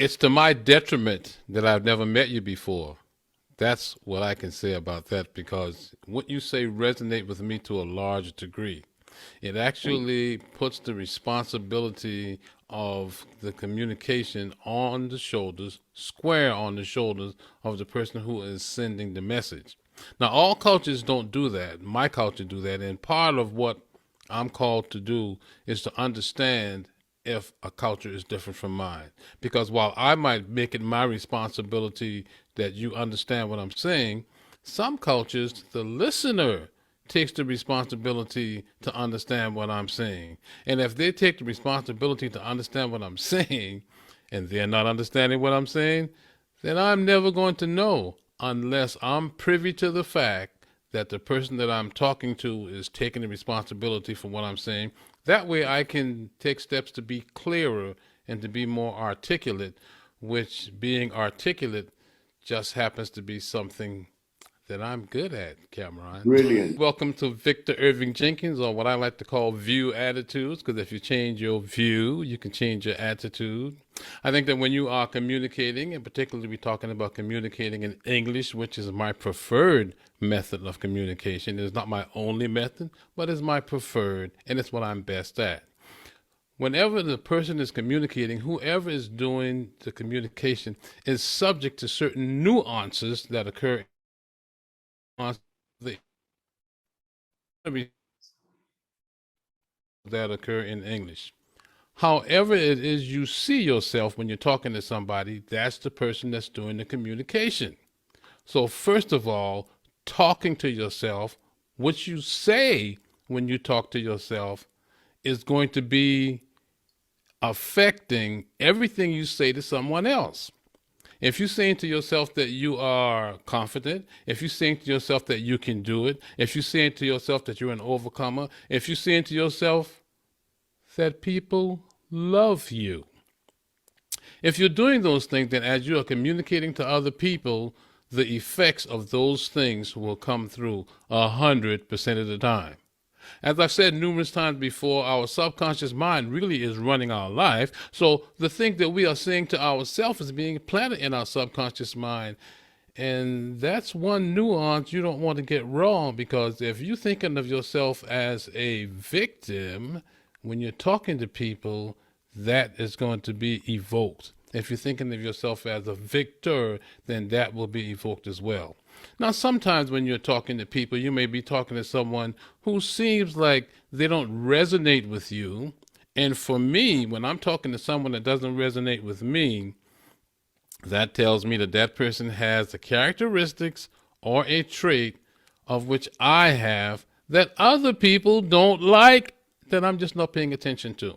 It's to my detriment that I've never met you before. That's what I can say about that because what you say resonate with me to a large degree. It Thank actually puts the responsibility of the communication on the shoulders, square on the shoulders of the person who is sending the message. Now, all cultures don't do that. My culture do that, and part of what I'm called to do is to understand if a culture is different from mine. Because while I might make it my responsibility that you understand what I'm saying, some cultures, the listener takes the responsibility to understand what I'm saying. And if they take the responsibility to understand what I'm saying and they're not understanding what I'm saying, then I'm never going to know unless I'm privy to the fact that the person that I'm talking to is taking the responsibility for what I'm saying. That way I can take steps to be clearer and to be more articulate, which being articulate just happens to be something that I'm good at, Cameron. Brilliant. Welcome to Victor Irving Jenkins, or what I like to call view attitudes, because if you change your view, you can change your attitude. I think that when you are communicating, and particularly we're talking about communicating in English, which is my preferred method of communication. It's not my only method, but it's my preferred, and it's what I'm best at. Whenever the person is communicating, whoever is doing the communication is subject to certain nuances that occur on the that occur in English. However, it is you see yourself when you're talking to somebody, that's the person that's doing the communication. So, first of all, talking to yourself, what you say when you talk to yourself is going to be affecting everything you say to someone else. If you're saying to yourself that you are confident, if you're saying to yourself that you can do it, if you're saying to yourself that you're an overcomer, if you're saying to yourself that people love you, if you're doing those things, then as you are communicating to other people, the effects of those things will come through 100% of the time. As I've said numerous times before, our subconscious mind really is running our life. So the thing that we are saying to ourselves is being planted in our subconscious mind. And that's one nuance you don't want to get wrong, because if you're thinking of yourself as a victim, when you're talking to people, that is going to be evoked. If you're thinking of yourself as a victor, then that will be evoked as well. Now, sometimes when you're talking to people, you may be talking to someone who seems like they don't resonate with you. And for me, when I'm talking to someone that doesn't resonate with me, that tells me that that person has the characteristics or a trait of which I have that other people don't like, that I'm just not paying attention to.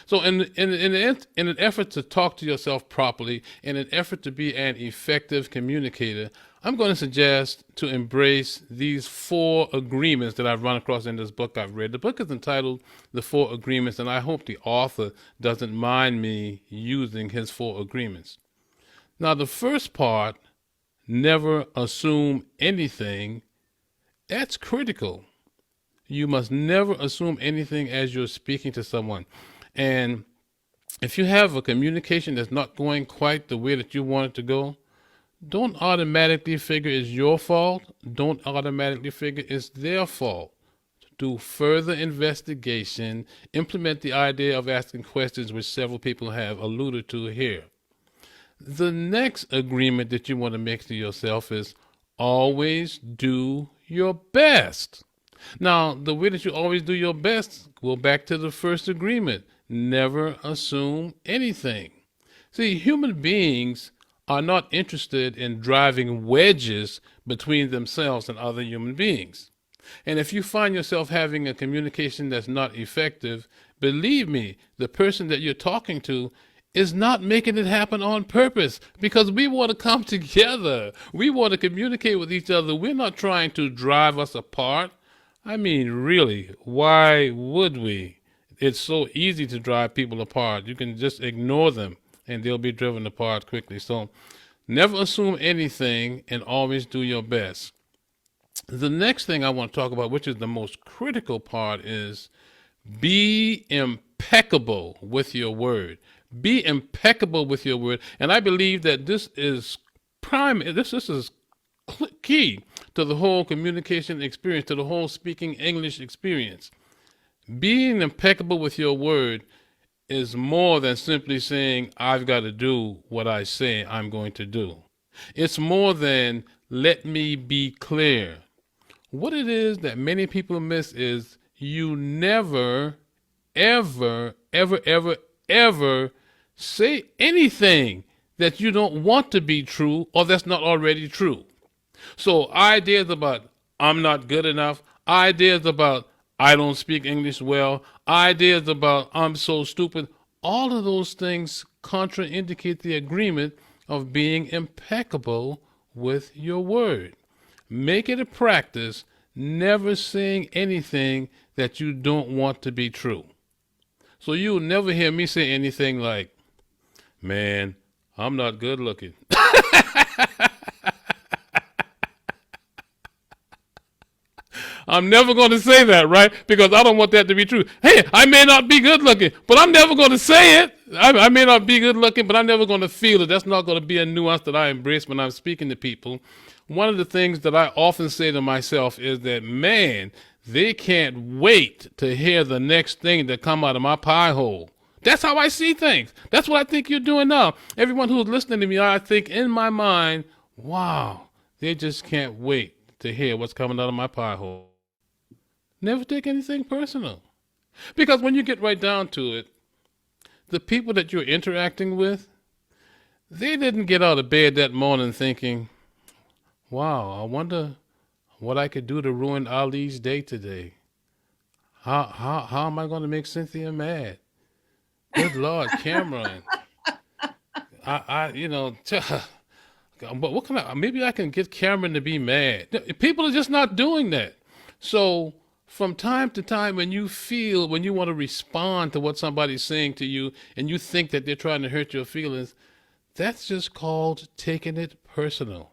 So, in an effort to talk to yourself properly, in an effort to be an effective communicator, I'm going to suggest to embrace these four agreements that I've run across in this book I've read. The book is entitled The Four Agreements, and I hope the author doesn't mind me using his four agreements. Now, the first part, never assume anything, that's critical. You must never assume anything as you're speaking to someone. And if you have a communication that's not going quite the way that you want it to go, don't automatically figure it's your fault. Don't automatically figure it's their fault. Do further investigation. Implement the idea of asking questions, which several people have alluded to here. The next agreement that you want to make to yourself is always do your best. Now, the way that you always do your best, go back to the first agreement. Never assume anything. See, human beings are not interested in driving wedges between themselves and other human beings. And if you find yourself having a communication that's not effective, believe me, the person that you're talking to is not making it happen on purpose, because we want to come together. We want to communicate with each other. We're not trying to drive us apart. I mean, really, why would we? It's so easy to drive people apart. You can just ignore them and they'll be driven apart quickly. So never assume anything and always do your best. The next thing I want to talk about, which is the most critical part, is be impeccable with your word. Be impeccable with your word. And I believe that this is this is key to the whole communication experience, to the whole speaking English experience. Being impeccable with your word is more than simply saying, I've got to do what I say I'm going to do. It's more than, let me be clear. What it is that many people miss is you never, ever, ever, ever, ever say anything that you don't want to be true or that's not already true. So ideas about I'm not good enough, ideas about I don't speak English well, ideas about I'm so stupid, all of those things contraindicate the agreement of being impeccable with your word. Make it a practice never saying anything that you don't want to be true. So you'll never hear me say anything like, man, I'm not good looking. I'm never going to say that, right? Because I don't want that to be true. Hey, I may not be good looking, but I'm never going to say it. I may not be good looking, but I'm never going to feel it. That's not going to be a nuance that I embrace when I'm speaking to people. One of the things that I often say to myself is that, man, they can't wait to hear the next thing that come out of my pie hole. That's how I see things. That's what I think you're doing now. Everyone who's listening to me, I think in my mind, wow, they just can't wait to hear what's coming out of my pie hole. Never take anything personal. Because when you get right down to it, the people that you're interacting with, they didn't get out of bed that morning thinking, wow, I wonder what I could do to ruin Ali's day today. How am I going to make Cynthia mad? Good Lord, Cameron. But what can maybe I can get Cameron to be mad. People are just not doing that. So from time to time, when you want to respond to what somebody's saying to you and you think that they're trying to hurt your feelings, that's just called taking it personal.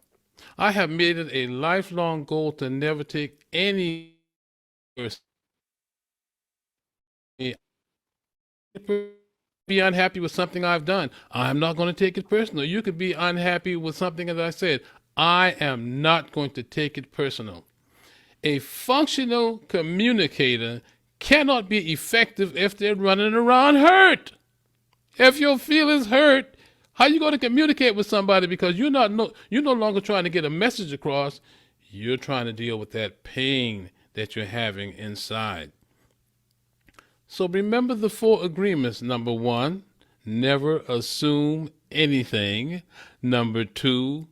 I have made it a lifelong goal to never take any person be unhappy with something I've done. I'm not going to take it personal. You could be unhappy with something that I said. I am not going to take it personal. A functional communicator cannot be effective if they're running around hurt. If your feelings hurt, how are you going to communicate with somebody? Because you're no longer trying to get a message across. You're trying to deal with that pain that you're having inside. So remember the 4 agreements. Number 1, never assume anything. Number 2,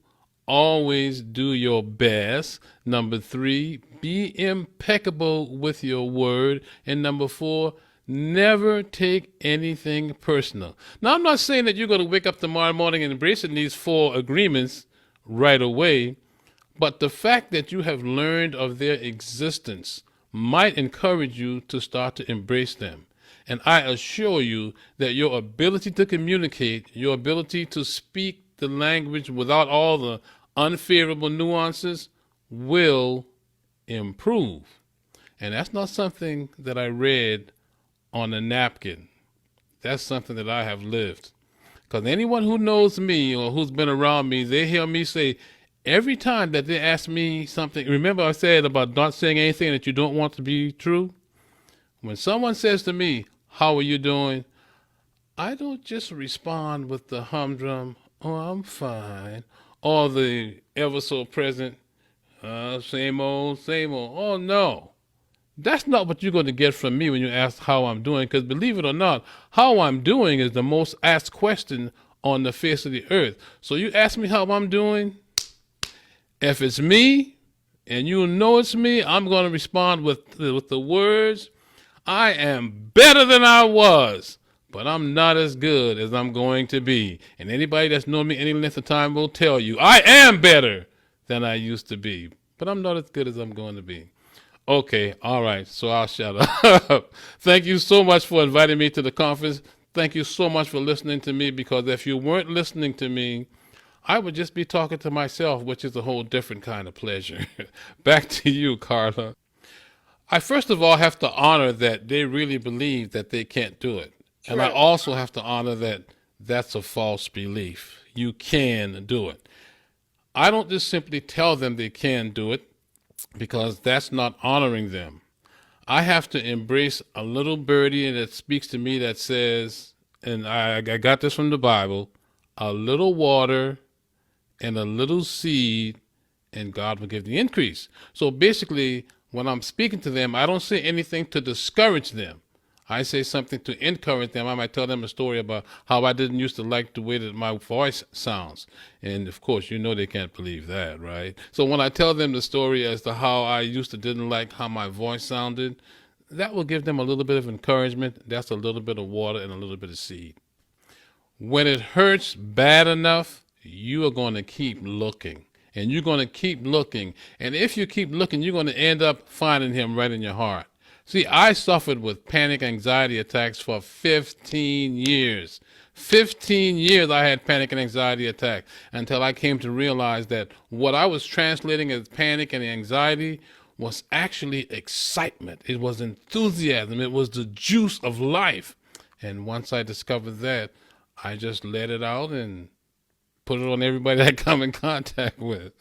always do your best. Number 3, be impeccable with your word. And number 4, never take anything personal. Now, I'm not saying that you're going to wake up tomorrow morning and embracing these 4 agreements right away, but the fact that you have learned of their existence might encourage you to start to embrace them. And I assure you that your ability to communicate, your ability to speak the language without all the unfavorable nuances will improve. And that's not something that I read on a napkin. That's something that I have lived. Because anyone who knows me or who's been around me, they hear me say, every time that they ask me something, remember I said about not saying anything that you don't want to be true? When someone says to me, how are you doing? I don't just respond with the humdrum, oh, I'm fine, or the ever so present, same old, same old. Oh, no. That's not what you're going to get from me when you ask how I'm doing, because believe it or not, how I'm doing is the most asked question on the face of the earth. So you ask me how I'm doing, if it's me, and you know it's me, I'm going to respond with the words, I am better than I was, but I'm not as good as I'm going to be. And anybody that's known me any length of time will tell you, I am better than I used to be, but I'm not as good as I'm going to be. Okay, all right, so I'll shut up. Thank you so much for inviting me to the conference. Thank you so much for listening to me, because if you weren't listening to me, I would just be talking to myself, which is a whole different kind of pleasure. Back to you, Carla. I first of all have to honor that they really believe that they can't do it. True. And I also have to honor that that's a false belief. You can do it. I don't just simply tell them they can do it because that's not honoring them. I have to embrace a little birdie that speaks to me that says, and I got this from the Bible, a little water and a little seed, and God will give the increase. So basically, when I'm speaking to them, I don't say anything to discourage them. I say something to encourage them. I might tell them a story about how I didn't used to like the way that my voice sounds. And of course, you know they can't believe that, right? So when I tell them the story as to how I used to didn't like how my voice sounded, that will give them a little bit of encouragement. That's a little bit of water and a little bit of seed. When it hurts bad enough, you are going to keep looking. And you're going to keep looking. And if you keep looking, you're going to end up finding him right in your heart. See, I suffered with panic anxiety attacks for 15 years. 15 years I had panic and anxiety attacks until I came to realize that what I was translating as panic and anxiety was actually excitement. It was enthusiasm. It was the juice of life. And once I discovered that, I just let it out and put it on everybody that I come in contact with.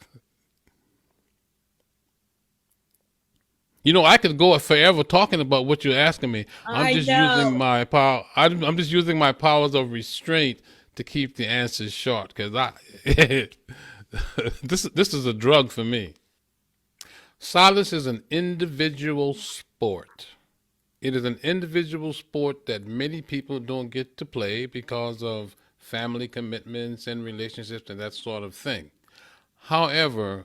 You know, I could go forever talking about what you're asking me. I'm just using my power. I'm just using my powers of restraint to keep the answers short because this is a drug for me. Silence is an individual sport. It is an individual sport that many people don't get to play because of family commitments and relationships and that sort of thing. However,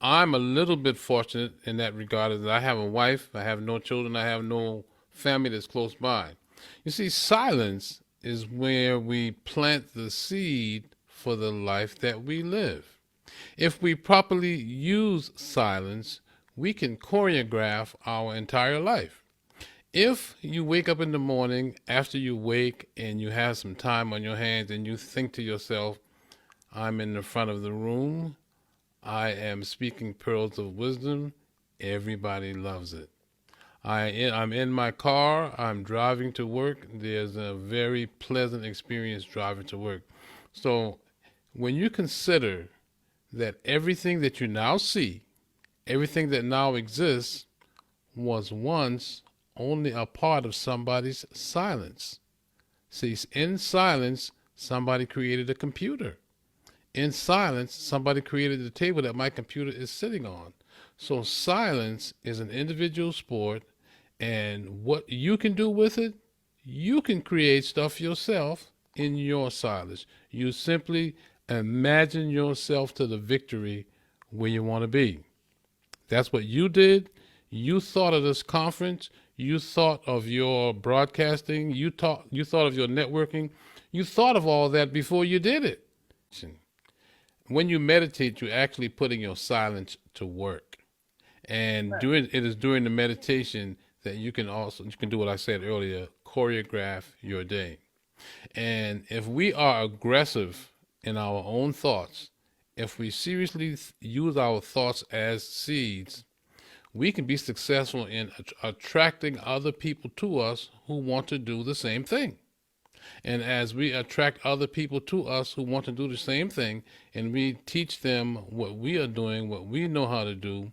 I'm a little bit fortunate in that regard that I have a wife, I have no children, I have no family that's close by. You see, silence is where we plant the seed for the life that we live. If we properly use silence, we can choreograph our entire life. If you wake up in the morning after you wake and you have some time on your hands and you think to yourself, I'm in the front of the room, I am speaking pearls of wisdom, everybody loves it. I'm in my car, I'm driving to work, there's a very pleasant experience driving to work. So when you consider that everything that you now see, everything that now exists, was once only a part of somebody's silence. See, in silence, somebody created a computer. In silence, somebody created the table that my computer is sitting on. So silence is an individual sport, and what you can do with it, you can create stuff yourself in your silence. You simply imagine yourself to the victory where you want to be. That's what you did. You thought of this conference. You thought of your broadcasting. You thought of your networking. You thought of all that before you did it. When you meditate, you're actually putting your silence to work. And it is during the meditation that you can do what I said earlier, choreograph your day. And if we are aggressive in our own thoughts, if we seriously use our thoughts as seeds, we can be successful in attracting other people to us who want to do the same thing. And as we attract other people to us who want to do the same thing, and we teach them what we are doing, what we know how to do,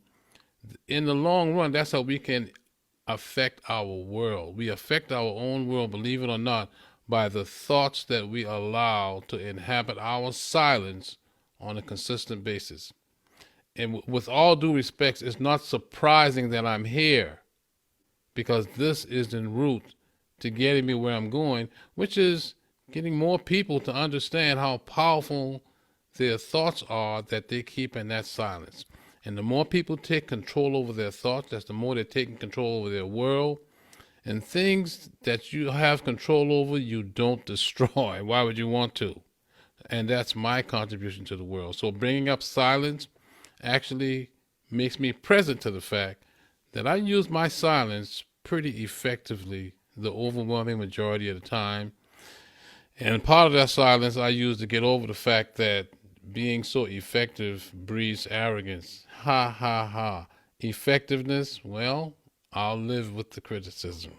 in the long run, that's how we can affect our world. We affect our own world, believe it or not, by the thoughts that we allow to inhabit our silence on a consistent basis. And with all due respect, it's not surprising that I'm here, because this is en route to getting me where I'm going, which is getting more people to understand how powerful their thoughts are that they keep in that silence. And the more people take control over their thoughts, that's the more they're taking control over their world. And things that you have control over, you don't destroy. Why would you want to? And that's my contribution to the world. So bringing up silence actually makes me present to the fact that I use my silence pretty effectively the overwhelming majority of the time. And part of that silence I use to get over the fact that being so effective breeds arrogance. Ha, ha, ha. Effectiveness, well, I'll live with the criticism.